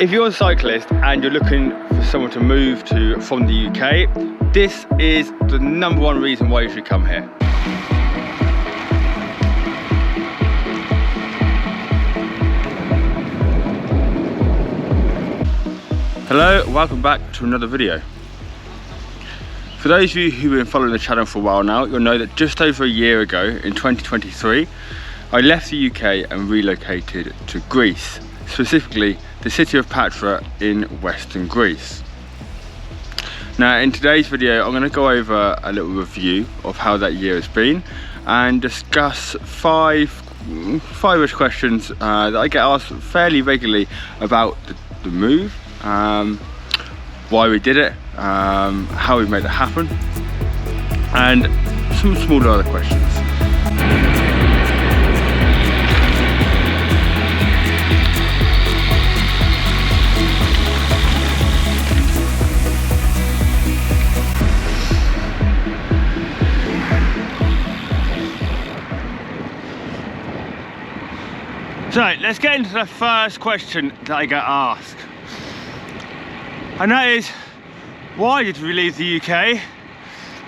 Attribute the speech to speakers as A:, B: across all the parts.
A: If you're a cyclist and you're looking for someone to move to from the UK, this is the #1 reason why you should come here. Hello, welcome back to another video. For those of you who've been following the channel for a while now, you'll know that just over a year ago, in 2023, I left the UK and relocated to Greece, specifically the city of Patra in western Greece. Now in today's video, I'm going to go over a little review of how that year has been and discuss five-ish questions that I get asked fairly regularly about the move, why we did it, how we made it happen, and some smaller other questions. So let's get into the first question that I get asked, and that is, why did we leave the UK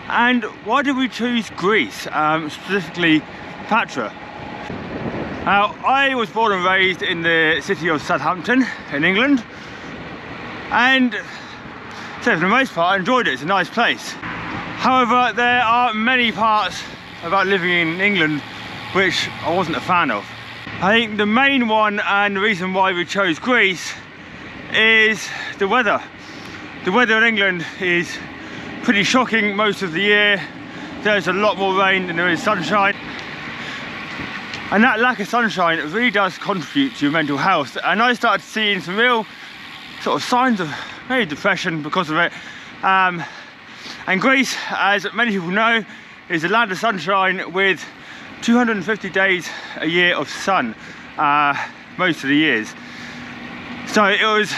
A: and why did we choose Greece, specifically Patra? Now, I was born and raised in the city of Southampton in England, and so for the most part I enjoyed it. It's a nice place. However, there are many parts about living in England which I wasn't a fan of. I think the main one, and the reason why we chose Greece, is the weather. The weather in England is pretty shocking most of the year. There's a lot more rain than there is sunshine. And that lack of sunshine really does contribute to your mental health. And I started seeing some real sort of signs of maybe depression because of it. And Greece, as many people know, is a land of sunshine with 250 days a year of sun, most of the years. So it was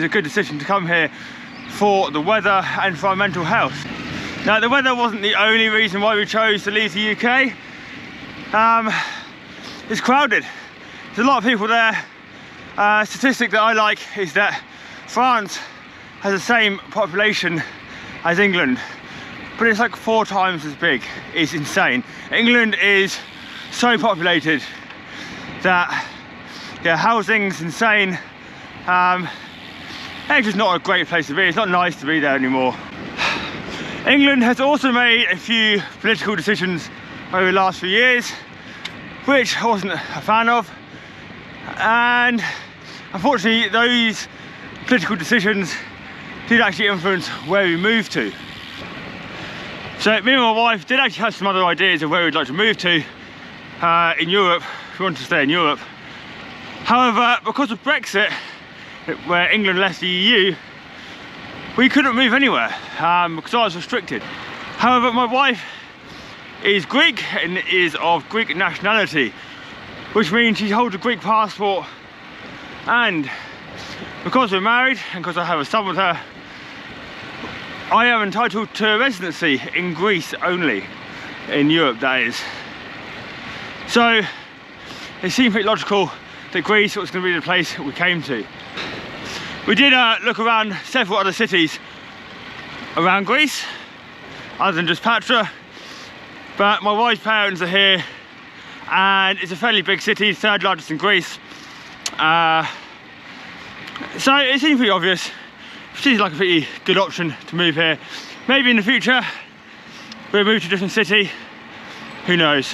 A: a good decision to come here for the weather and for our mental health. Now, the weather wasn't the only reason why we chose to leave the UK. It's crowded. There's a lot of people there. Statistic that I like is that France has the same population as England, but it's like 4 times as big. It's insane. England is so populated that housing's insane. It's just not a great place to be. It's not nice to be there anymore. England has also made a few political decisions over the last few years which I wasn't a fan of, and unfortunately those political decisions did actually influence where we moved to. So me and my wife did actually have some other ideas of where we'd like to move to in Europe. We wanted to stay in Europe. However, because of Brexit, where England left the EU, we couldn't move anywhere because I was restricted. However, my wife is Greek and is of Greek nationality, which means she holds a Greek passport, and because we're married and because I have a son with her, I am entitled to residency in Greece only, in Europe that is. So it seemed pretty logical that Greece was going to be the place we came to. We did look around several other cities around Greece, other than just Patra, but my wife's parents are here, and it's a fairly big city, 3rd largest in Greece. So it seemed pretty obvious. It seems like a pretty good option to move here. Maybe in the future we'll move to a different city, who knows.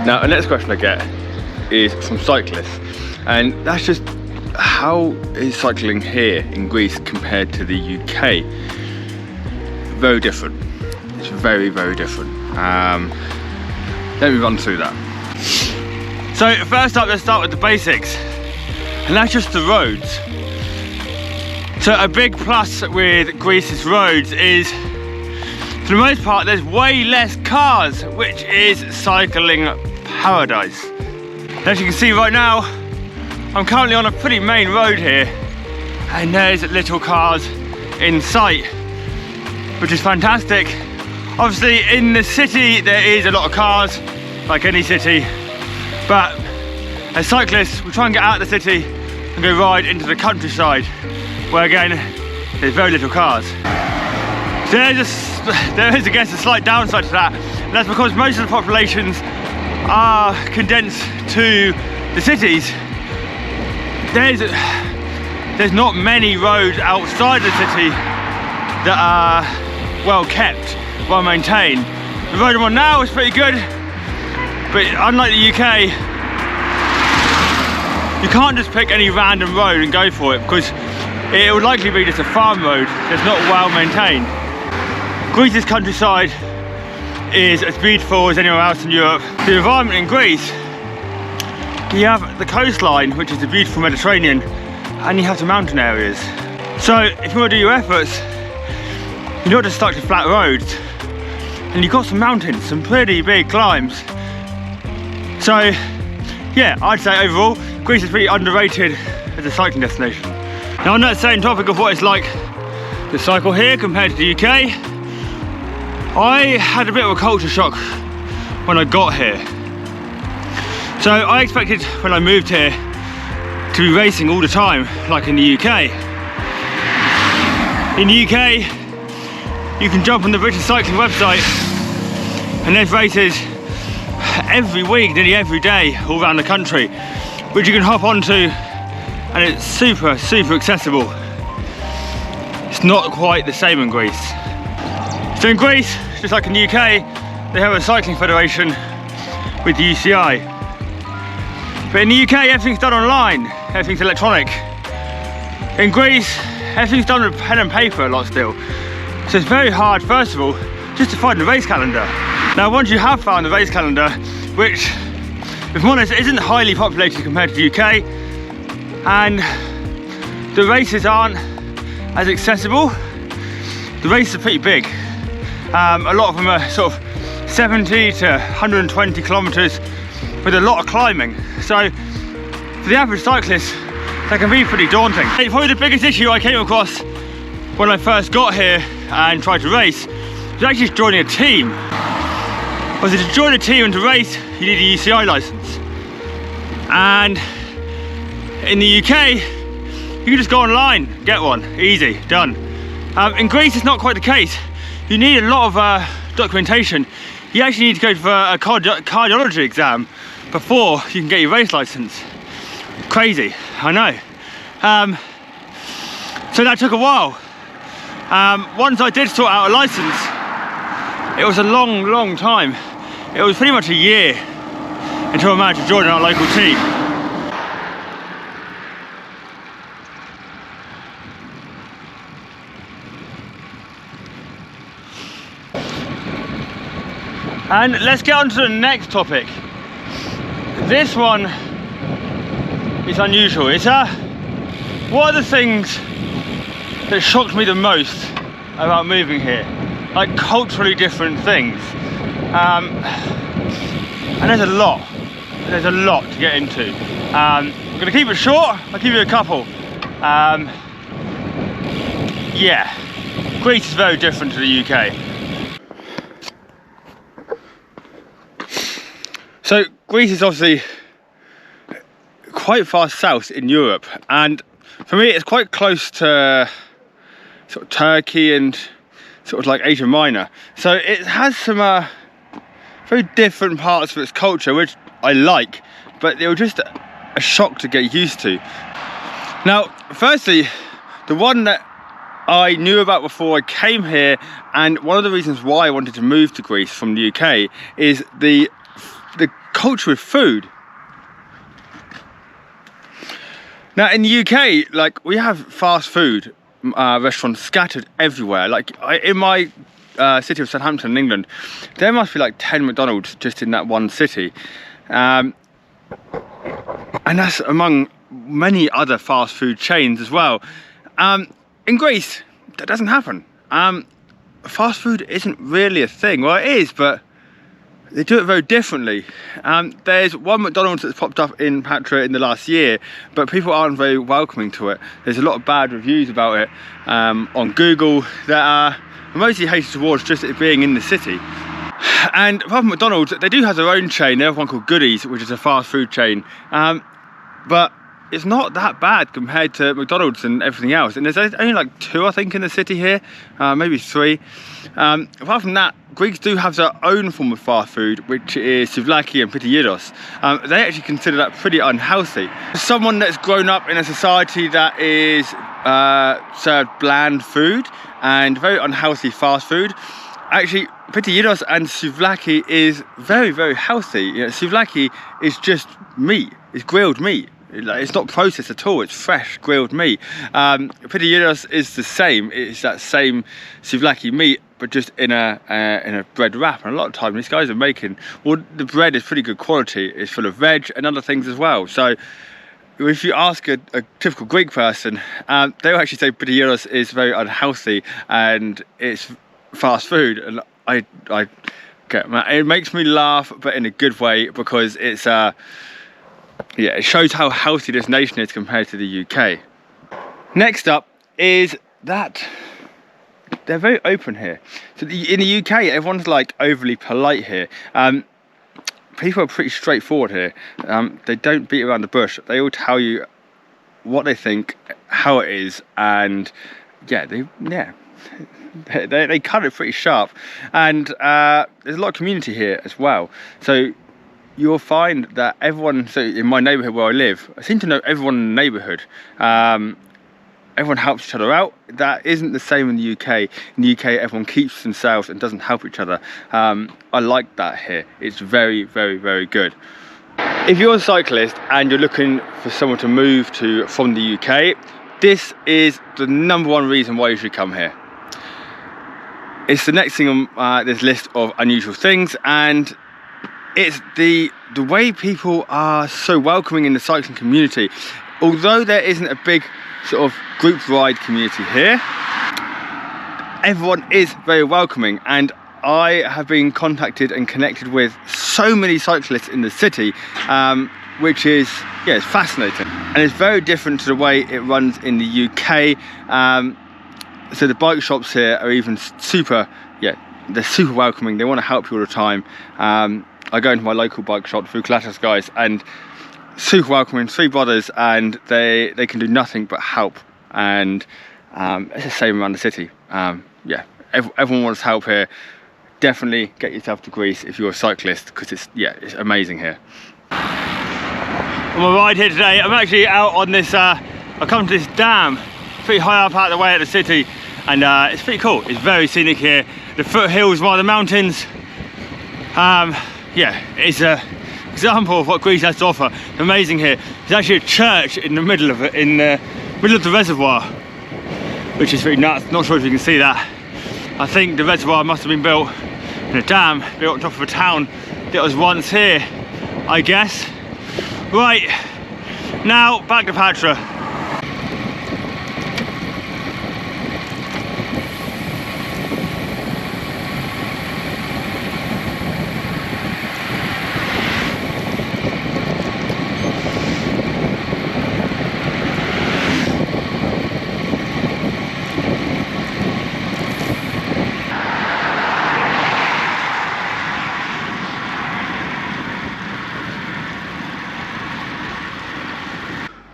A: Now, the next question I get is from cyclists, and that's just, how is cycling here in Greece compared to the UK? Very different. It's very, very different. Let me run through that. So first up, let's start with the basics. and that's just the roads. So a big plus with Greece's roads is, for the most part, there's way less cars, which is cycling paradise. As you can see right now, I'm currently on a pretty main road here, and there's little cars in sight, which is fantastic. Obviously in the city there is a lot of cars, like any city, but as cyclists we try and get out of the city and go ride into the countryside, where again there's very little cars. So there is, I guess, a slight downside to that, and that's because most of the populations are condensed to the cities. There's not many roads outside the city that are well kept, well maintained. The road I'm on now is pretty good, but unlike the UK, you can't just pick any random road and go for it, because it would likely be just a farm road that's not well maintained. Greece's countryside is as beautiful as anywhere else in Europe. The environment in Greece, you have the coastline, which is the beautiful Mediterranean, and you have the mountain areas. So if you want to do your efforts, you're not just stuck to flat roads, and you've got some mountains, some pretty big climbs. So yeah, I'd say overall Greece is pretty underrated as a cycling destination. Now, on that same topic of what it's like to cycle here compared to the UK, I had a bit of a culture shock when I got here. So I expected when I moved here to be racing all the time, like in the UK. In the UK, you can jump on the British cycling website and there's races every week, nearly every day, all around the country, which you can hop onto, and it's super accessible. It's not quite the same in Greece. So in Greece, just like in the UK, they have a cycling federation with the UCI. But in the UK, everything's done online, everything's electronic. In Greece, everything's done with pen and paper a lot still. So it's very hard, first of all, just to find the race calendar. Now, once you have found the race calendar, which, if I'm honest, isn't highly populated compared to the UK, and the races aren't as accessible, the races are pretty big. A lot of them are sort of 70 to 120 kilometers with a lot of climbing. So for the average cyclist, that can be pretty daunting. Probably the biggest issue I came across when I first got here and tried to race was actually joining a team. Obviously, to join a team and to race, you need a UCI license. And in the UK, you can just go online, get one, easy, done. In Greece, it's not quite the case. You need a lot of documentation. You actually need to go for a cardiology exam before you can get your race license. Crazy, I know. So that took a while. Once I did sort out a license, it was a long time. It was pretty much a year until I managed to join our local team. And let's get on to the next topic. This one is unusual. It's what are the things that shocked me the most about moving here? Like culturally different things. And there's a lot to get into. I'm gonna keep it short. I'll give you a couple. Yeah, Greece is very different to the UK. So Greece is obviously quite far south in Europe, and for me it's quite close to sort of Turkey and sort of like Asia Minor. So it has some very different parts of its culture, which I like, but they were just a shock to get used to. Now, firstly, the one that I knew about before I came here, and one of the reasons why I wanted to move to Greece from the UK, is the culture of food. Now in the UK, like, we have fast food restaurants scattered everywhere. Like in my city of Southampton in England, there must be like 10 McDonald's just in that one city. And that's among many other fast food chains as well. In Greece, that doesn't happen. Fast food isn't really a thing. Well, it is, but they do it very differently. There's one McDonald's that's popped up in Patra in the last year, but people aren't very welcoming to it. There's a lot of bad reviews about it on Google that are mostly hated towards just it being in the city. And apart from McDonald's, they do have their own chain. They have one called Goodies, which is a fast food chain. But it's not that bad compared to McDonald's and everything else. And there's only like 2, I think, in the city here, maybe 3. Apart from that, Greeks do have their own form of fast food, which is souvlaki and pityidos. They actually consider that pretty unhealthy. Someone that's grown up in a society that is served bland food and very unhealthy fast food, actually pityidos and souvlaki is very, very healthy. You know, souvlaki is just meat, it's grilled meat. It's not processed at all, it's fresh grilled meat. Pityidos is the same, it's that same souvlaki meat, but just in a bread wrap. And a lot of times these guys are making, well, the bread is pretty good quality, it's full of veg and other things as well. So if you ask a typical Greek person, they'll actually say pityidos is very unhealthy and it's fast food. And it makes me laugh, but in a good way, because it's it shows how healthy this nation is compared to the UK. Next up is that they're very open here. So in the UK, everyone's like overly polite here. People are pretty straightforward here. They don't beat around the bush. They all tell you what they think, how it is, and they cut it pretty sharp. And there's a lot of community here as well. So you'll find that everyone, so in my neighbourhood where I live, I seem to know everyone in the neighbourhood. Everyone helps each other out. That isn't the same in the UK. In the UK, everyone keeps themselves and doesn't help each other. I like that here. It's very, very, very good. If you're a cyclist and you're looking for someone to move to from the UK, this is the #1 reason why you should come here. It's the next thing on this list of unusual things, and it's the way people are so welcoming in the cycling community. Although there isn't a big sort of group ride community here, everyone is very welcoming, and I have been contacted and connected with so many cyclists in the city, which is, it's fascinating. And it's very different to the way it runs in the UK. So the bike shops here are even they're super welcoming. They want to help you all the time. I go into my local bike shop, the Foukalatos guys, and super welcoming, 3 brothers, and they can do nothing but help. And it's the same around the city. Everyone wants help here. Definitely get yourself to Greece if you're a cyclist, because it's amazing here. On my ride here today, I'm actually out on this, I come to this dam, pretty high up out of the way of the city, and it's pretty cool. It's very scenic here. The foothills of the mountains. It's an example of what Greece has to offer. Amazing here. There's actually a church in the middle of it, in the middle of the reservoir, which is pretty nuts. Not sure if you can see that. I think the reservoir must have been built in a dam, built on top of a town that was once here, I guess. Right, now back to Patra.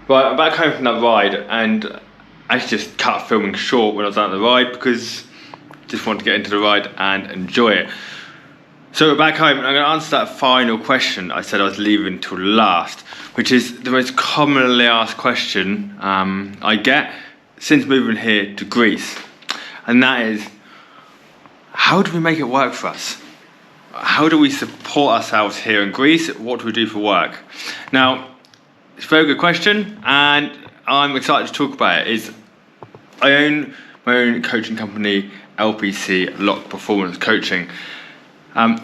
A: Right, I'm back home from that ride, and I just cut filming short when I was out on the ride because I just wanted to get into the ride and enjoy it. So we're back home, and I'm going to answer that final question I said I was leaving till last, which is the most commonly asked question I get since moving here to Greece. And that is, how do we make it work for us? How do we support ourselves here in Greece? What do we do for work? Now, it's a very good question, and I'm excited to talk about it. I own my own coaching company, LPC, Lock Performance Coaching.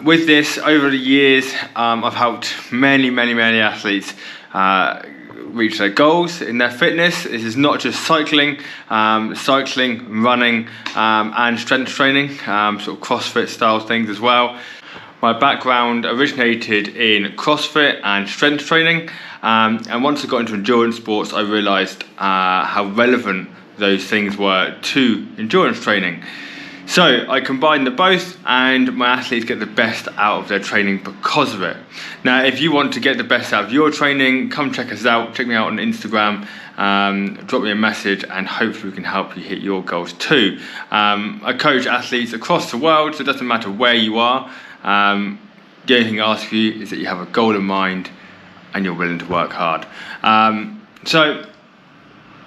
A: With this, over the years, I've helped many athletes reach their goals in their fitness. This is not just cycling, running, and strength training, sort of CrossFit style things as well. My background originated in CrossFit and strength training, and once I got into endurance sports, I realised how relevant those things were to endurance training. So I combined the both, and my athletes get the best out of their training because of it. Now, if you want to get the best out of your training, come check us out. Check me out on Instagram. Drop me a message, and hopefully we can help you hit your goals too. I coach athletes across the world, so it doesn't matter where you are. The only thing I ask of you is that you have a goal in mind and you're willing to work hard. So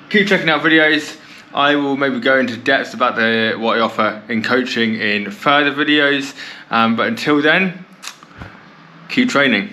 A: keep checking out videos. I will maybe go into depth about what I offer in coaching in further videos, but until then, keep training.